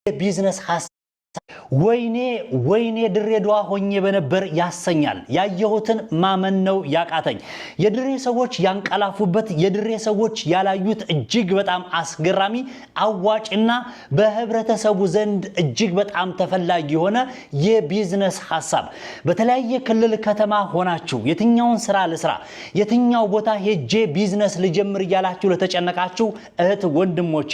የቢዝነስ ወይኔ ድሬዳዋ ሆኜ በነበር ያሰኛል ያየሁትን ማመን ነው ያቃተኝ የድሬ ሰዎች ያንቀላፉበት የድሬ ሰዎች ያላዩት እጅግ በጣም አስገራሚ አዋጭና በህብረተሰቡ ዘንድ እጅግ በጣም ተፈላጊ የሆነ የቢዝነስ ሐሳብ በተለያየ ክልል ከተማ ሆናችሁ የትኛውን ስራ ለስራ የትኛው ቦታ ሄጄ ቢዝነስ ልጀምር ያላችሁ ለተጨነቃችሁ እህት ወንድሞቼ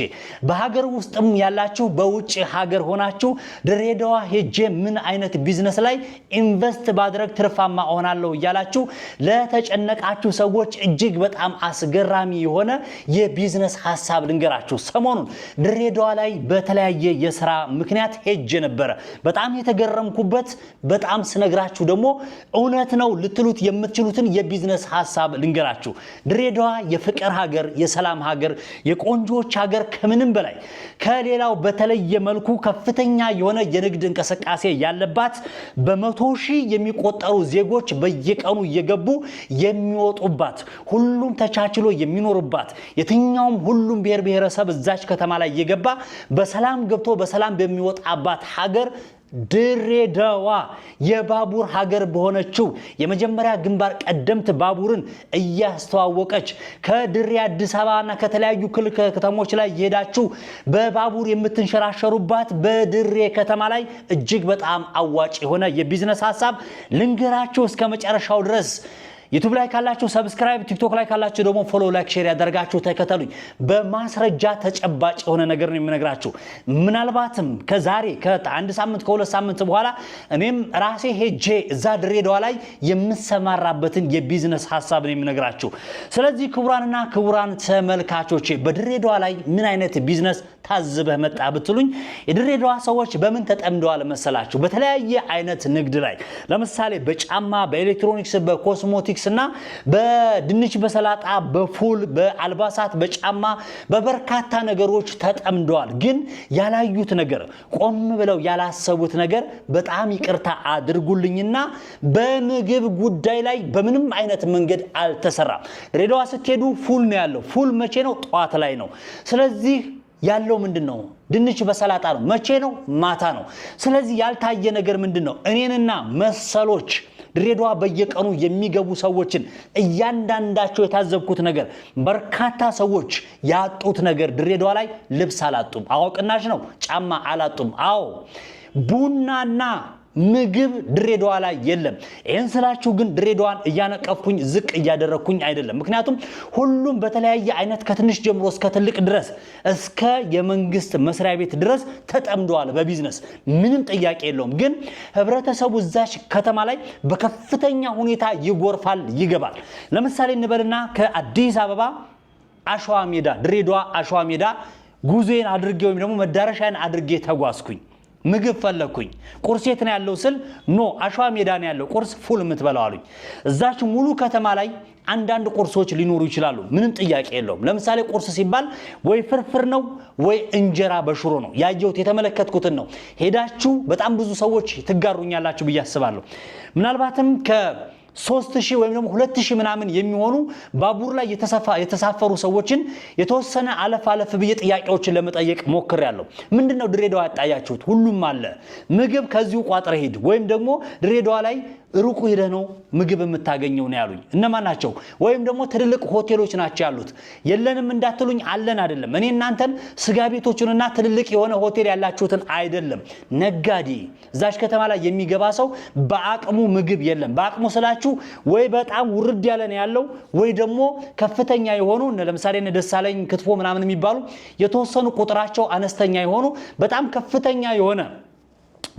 በሀገር ውስጥም ያላችሁ በውጭ ሀገር ሆናችሁ ድሬዳዋ ሄጄ ምን አይነት ቢዝነስ ላይ ኢንቨስት ባድረግ ትርፋማ ሆናለሁ ያላችሁ ለተጨነቃችሁ ሰዎች እጅግ በጣም አስገራሚ የሆነ የቢዝነስ ሐሳብ ልንገራችሁ ሰሞኑን ድሬዳዋ ላይ በተለያየ የሥራ ምክንያት ሄጄ ነበር በጣም የተገረምኩበት በጣም ስነግራችሁ ደግሞ እውነት ነው ልትሉት የምትችሉትን የቢዝነስ ሐሳብ ልንገራችሁ ድሬዳዋ የፍቅር ሀገር የሰላም ሀገር የቆንጆች ሀገር ከምንም በላይ ከሌላው በተለየ መልኩ ከፍተኛ የሆነ የንግድ እንቅስቃሴ ያለባት በመቶ ሺህ የሚቆጠሩ ዜጎች በየቀኑ እየገቡ የሚወጡባት ሁሉም ተቻችሎ የሚኖርባት የትኛውም ሁሉም ብሔር ብሔረሰብ እዛች ከተማ ላይ እየገባ በሰላም ገብቶ በሰላም በሚወጣባት ሀገር ድሬዳዋ የባቡር ሀገር በሆነችው የመጀመሪያ ግንባር ቀደምት ባቡርን እያስተዋወቀች ከድሬ አዲስ አበባና ከተለያዩ ክልል ከተሞች ላይ የሄዳችሁ በባቡር የምትንሸራሸሩባት በድሬ ከተማ ላይ እጅግ በጣም አዋጭ የሆነ የቢዝነስ ሐሳብ ልንገራችሁ እስከ መጨረሻው ድረስ ዩቲዩብ ላይ ካላችሁ ሰብስክራይብ ቲክቶክ ላይ ካላችሁ ደግሞ ፎሎ ላይክ ሼር ያደርጋችሁ ተከተሉኝ በማስረጃ ተጨባጭ የሆነ ነገር ነው የምነግራችሁ ምናልባትም ከዛሬ ከአንድ ሳምንት ከሁለት ሳምንት በኋላ እኔም ራሴ ሄጄ እዛ ድሬዳዋ ላይ የምሰማራበትን የቢዝነስ ሐሳብ ነው የምነግራችሁ ስለዚህ ክቡራንና ክቡራን ተመልካቾቼ በድሬዳዋ ላይ ምን አይነት ቢዝነስ ታዝበህ መጣ ብትሉኝ የድሬዳዋ ሰዎች በምን ተጠምደዋል መሰላችሁ በተለያየ አይነት ንግድ ላይ ለምሳሌ በጫማ በኤሌክትሮኒክስ በኮስሞቲክስ እና በድንች በሰላጣ በፉል በአልባሳት በጫማ በበርካታ ነገሮች ተጠምደዋል ግን ያላዩት ነገር ቆም ብለው ያላሰቡት ነገር በጣም ይቅርታ አድርጉልኝና በምግብ ጉዳይ ላይ በምንም አይነት መንገድ አልተሰራም ድሬዳዋ ስትሄዱ ፉል ነው ያለው ፉል መቼ ነው ጧት ላይ ነው ስለዚህ ያለው ምንድነው ድንች በሰላጣ ነው መቼ ነው ማታ ነው ስለዚህ ያልታየ ነገር ምንድነው እኔንና መሰሎች ድሬዳዋ በየቀኑ የሚገቡ ሰዎችን እያንዳንዳቸው የታዘብኩት ነገር በርካታ ሰዎች ያጡት ነገር ድሬዳዋ ላይ ልብስ አላጡም አውቅናሽ ነው ጫማ አላጡም አዎ ቡናና ምግብ ድሬዳዋ ላይ የለም ይሄን ስላችሁ ግን ድሬዳዋን እያነቀፍኩኝ ዝቅ እያደረኩኝ አይደለም ምክንያቱም ሁሉም በተለያየ አይነት ከትንሽ ጀምሮ እስከ ትልቅ ድረስ እስከ የመንግስት መስሪያ ቤት ድረስ ተጠምደዋል በቢዝነስ ምንም ጥያቄ የለውም ግን ህብረተሰቡ እዛች ከተማ ላይ በከፍተኛ ሁኔታ ይጎርፋል ይገባል ለምሳሌ እንበልና ከአዲስ አበባ አሸዋ ሜዳ ድሬዳዋ አሸዋ ሜዳ ጉዞዬን አድርጌ ወይም ደግሞ መዳረሻዬን አድርጌ ተጓዝኩኝ ምግብ ፈለኩኝ ቁርሴት ነው ያለው ስል ኖ አሸዋ ሜዳ ነው ያለው ቁርስ ፉል ምትበላው አሉኝ እዛች ሙሉ ከተማ ላይ አንዳንድ ቁርሶች ሊኖሩ ይችላሉ ምንም ጥያቄ የለውም ለምሳሌ ቁርስ ሲባል ወይ ፍርፍር ነው ወይ እንጀራ በሽሮ ነው ያየሁት የተመለከትኩትን ነው ሄዳችሁ በጣም ብዙ ሰዎች ትጋሩኛላችሁ በያስባለሁ ምናልባትም ከ3000 ወይም ደግሞ 2000 ምናምን የሚሆኑ ባቡር ላይ የተሳፈሩ ሰዎችን የተወሰነ አለፍ ብዬ ጥያቄዎችን ለመጠየቅ ሞክሬያለሁ ምንድነው ድሬዳዋ ያጣያችሁት ሁሉም አለ ምግብ ከዚሁ ቋጥረ ሄድ ወይም ደግሞ ድሬዳዋ ላይ ሩቁ ሄደ ነው ምግብ የምታገኘው ነው ያሉኝ እነማን ናቸው ወይም ደግሞ ትልልቅ ሆቴሎች ናቸው ያሉት የለንም እንዳትሉኝ አለን አይደለም እኔ እናንተን ስጋ ቤቶችንና ትልልቅ የሆነ ሆቴል ያላችሁትን አይደለም ነጋዴ ዛሽ ከተማ ላይ የሚገባ ሰው በአቅሙ ምግብ የለም በአቅሙ ስላችሁ ወይ በጣም ውርድ ያለ ነው ያለው ወይ ደግሞ ከፍተኛ የሆኑ ለምሳሌ እነ ደሳለኝ ክትፎ ምናምን የሚባሉ የተወሰኑ ቁጥራቸው አነስተኛ የሆኑ በጣም ከፍተኛ የሆነ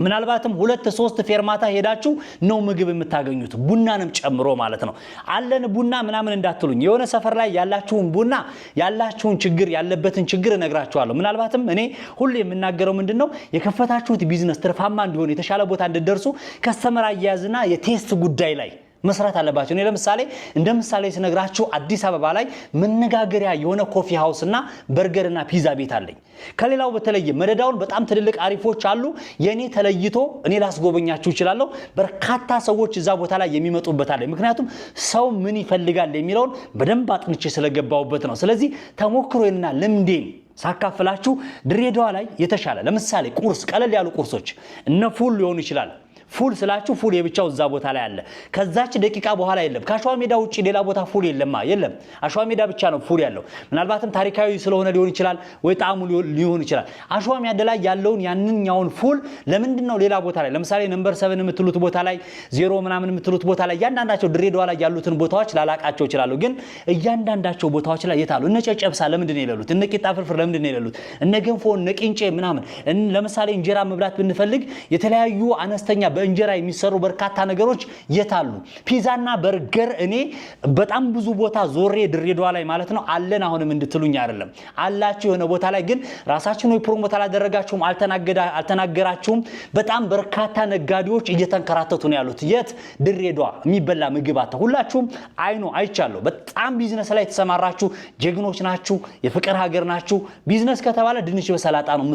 ምናልባትም 2-3 ፌርማታ ሄዳችሁ ነው ምግብ የምታገኙት ቡናንም ጨምሮ ማለት ነው አለን ቡና ምናምን እንዳትሉኝ የሆነ ሰፈር ላይ ያላችሁን ቡና ያላችሁን ችግር ያለበትን ችግር እነግራችኋለሁ ምናልባትም እኔ ሁሉ የምናገረው ምንድነው የከፈታችሁት ቢዝነስ ትርፋማ እንዲሆን የተሻለ ቦታ እንድትደርሱ ከስተመር አያያዝና የቴስት ጉዳይ ላይ መስራት አለባችሁ እኔ ለምሳሌ እንደምሳሌ ስነግራችሁ አዲስ አበባ ላይ መነጋገሪያ የሆነ ኮፊ ሃውስና በርገርና ፒዛ ቤት አለኝ ከሌላው በተለየ መደዳውን በጣም ትልልቅ አሪፎች አሉ የኔ ተለይቶ እኔ ላስጎበኛችሁ ይችላልው በርካታ ሰዎች እዛ ቦታ ላይ የሚመጡበት አለ ምክንያቱም ሰው ምን ይፈልጋል የሚለውን በደንብ አጥንቼ ስለገባውበት ነው ስለዚህ ተሞክሮና ልምዴን ሳካፍላችሁ ድሬዳዋ ላይ የተሻለ ለምሳሌ ቁርስ ቀለል ያሉ ቁርሶች እነ ፉል ሊሆኑ ይችላል ፉል ስላችሁ ፉል የብቻው እዛ ቦታ ላይ አለ ከዛች ደቂቃ በኋላ የለም ካሸዋ ሜዳ ውጪ ሌላ ቦታ ፉል የለም አሸዋ ሜዳ ብቻ ነው ፉል ያለው ምናልባትም ታሪካዊ ስለሆነ ሊሆን ይችላል ወይ ጣዕሙ ሊሆን ይችላል አሸዋ ሜዳ ላይ ያለውን ያንኛውን ፉል ለምንድነው ሌላ ቦታ ላይ ለምሳሌ ነምበር 7 የምትሉት ቦታ ላይ 0 ምናምን የምትሉት ቦታ ላይ ያንዳንዳቸው ድሬዳዋ ላይ ያሉትን ቦታዎች ላላቃቸው ይችላል ግን እያንዳንዳቸው ቦታዎች ላይ የታሉ እነ ጨጨብሳ ለምንድነው የሌሉት እነ ቂጣ ፍርፍር ለምንድነው የሌሉት እነ ገንፎ እነ ቂንጬ ምናምን ለምሳሌ እንጀራ መብላት ብንፈልግ የተለያዩ አነስተኛ እንጀራ የሚሰሩ በርካታ ነገሮች የታሉ ፒዛና በርገር እኔ በጣም ብዙ ቦታ ዞሬ ድሬዳዋ ላይ ማለት ነው አለን አሁንም እንድትሉኝ አይደለም አላችሁ የሆነ ቦታ ላይ ግን ራሳችሁ ነው ፕሮሞት አላደረጋችሁም አልተናገራችሁም በጣም በርካታ ነጋዴዎች እየተንከራተቱ ነው ያሉት የት ድሬዳዋ የሚበላ ምግብ አጣ ሁላችሁም አይኑ አይቻለሁ በጣም ቢዝነስ ላይ ተሰማራችሁ ጀግኖች ናችሁ የፍቅር ሀገር ናችሁ ቢዝነስ ከተባለ ድንች በሰላጣ ነው